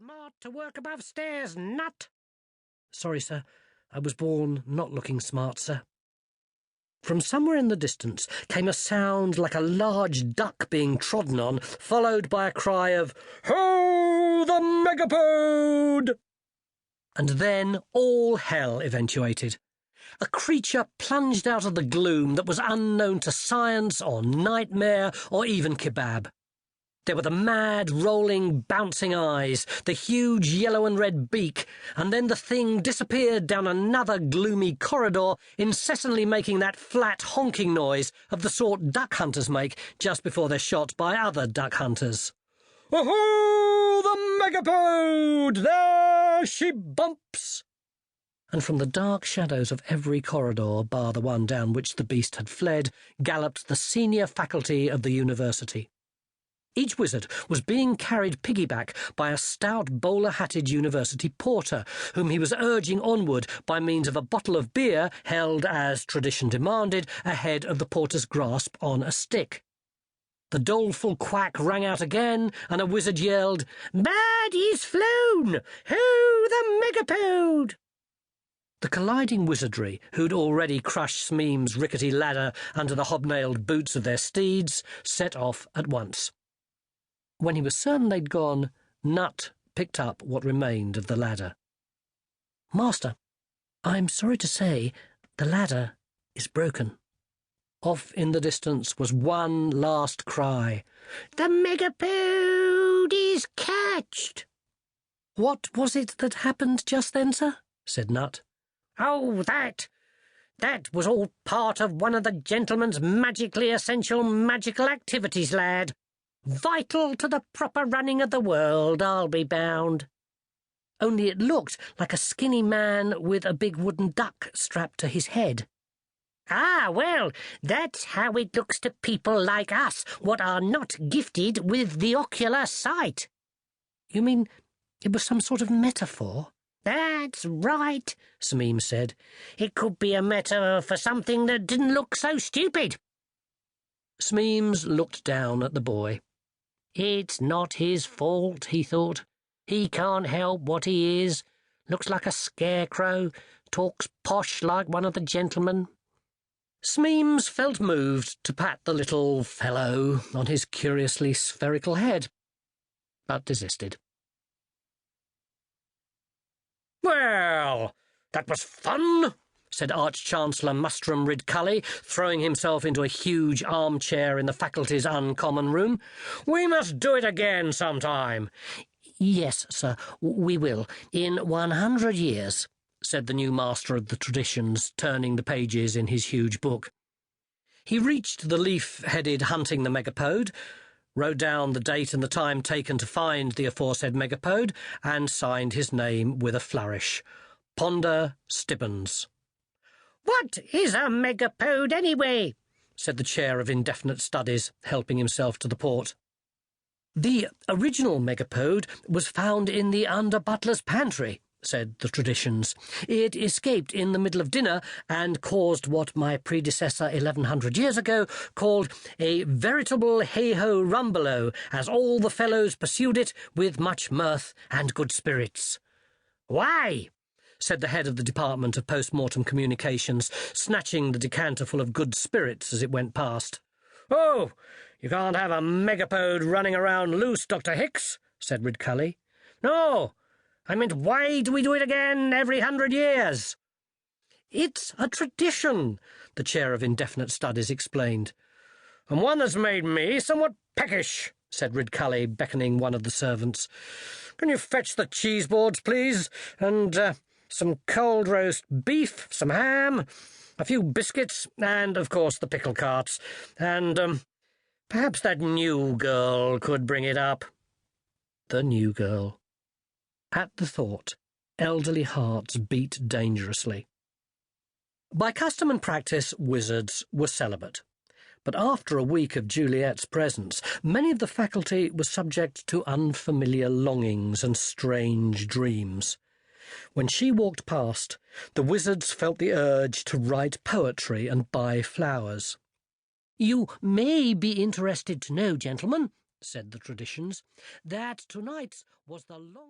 smart to work above stairs, Nutt. Sorry, sir. I was born not looking smart, sir. From somewhere in the distance came a sound like a large duck being trodden on, followed by a cry of, "Ho, the megapode!" And then all hell eventuated. A creature plunged out of the gloom that was unknown to science or nightmare or even kebab. There were the mad, rolling, bouncing eyes, the huge yellow and red beak, and then the thing disappeared down another gloomy corridor, incessantly making that flat honking noise of the sort duck hunters make just before they're shot by other duck hunters. "Oh-ho, the megapode! There she bumps!" And from the dark shadows of every corridor, bar the one down which the beast had fled, galloped the senior faculty of the university. Each wizard was being carried piggyback by a stout bowler-hatted university porter, whom he was urging onward by means of a bottle of beer held, as tradition demanded, ahead of the porter's grasp on a stick. The doleful quack rang out again, and a wizard yelled, "Bad, he's flown! Ho, the megapode!" The colliding wizardry, who'd already crushed Smeem's rickety ladder under the hobnailed boots of their steeds, set off at once. When he was certain they'd gone, Nutt picked up what remained of the ladder. "Master, I'm sorry to say the ladder is broken." Off in the distance was one last cry. "The megapode is catched!" "What was it that happened just then, sir?" said Nutt. "Oh, that was all part of one of the gentleman's magically essential magical activities, lad. Vital to the proper running of the world, I'll be bound. Only it looked like a skinny man with a big wooden duck strapped to his head." "Ah, well, that's how it looks to people like us, what are not gifted with the ocular sight." "You mean it was some sort of metaphor?" "That's right," Smeem said. "It could be a metaphor for something that didn't look so stupid." Smeems looked down at the boy. It's not his fault, he thought. He can't help what he is. Looks like a scarecrow, talks posh like one of the gentlemen. Smeems felt moved to pat the little fellow on his curiously spherical head, but desisted. "Well, that was fun," said Arch-Chancellor Mustrum Ridcully, throwing himself into a huge armchair in the faculty's uncommon room. "We must do it again sometime." "Yes, sir, we will, in 100 years, said the new master of the traditions, turning the pages in his huge book. He reached the leaf-headed hunting the megapode, wrote down the date and the time taken to find the aforesaid megapode, and signed his name with a flourish. Ponder Stibbons. "What is a megapode, anyway?" said the chair of indefinite studies, helping himself to the port. "The original megapode was found in the under-butler's pantry," said the traditions. "It escaped in the middle of dinner and caused what my predecessor 1100 years ago called a veritable hey-ho-rumbelow, as all the fellows pursued it with much mirth and good spirits." "Why?" said the head of the Department of Post-Mortem Communications, snatching the decanter full of good spirits as it went past. "Oh, you can't have a megapode running around loose, Dr. Hicks," said Ridcully. "No, I meant, why do we do it again every 100 years? "It's a tradition," the chair of indefinite studies explained. "And one that's made me somewhat peckish," said Ridcully, beckoning one of the servants. "Can you fetch the cheese boards, please, and some cold roast beef, some ham, a few biscuits, and, of course, the pickle carts, and perhaps that new girl could bring it up." The new girl. At the thought, elderly hearts beat dangerously. By custom and practice, wizards were celibate. But after a week of Juliet's presence, many of the faculty were subject to unfamiliar longings and strange dreams. When she walked past, the wizards felt the urge to write poetry and buy flowers. "You may be interested to know, gentlemen," said the traditions, "that tonight was the long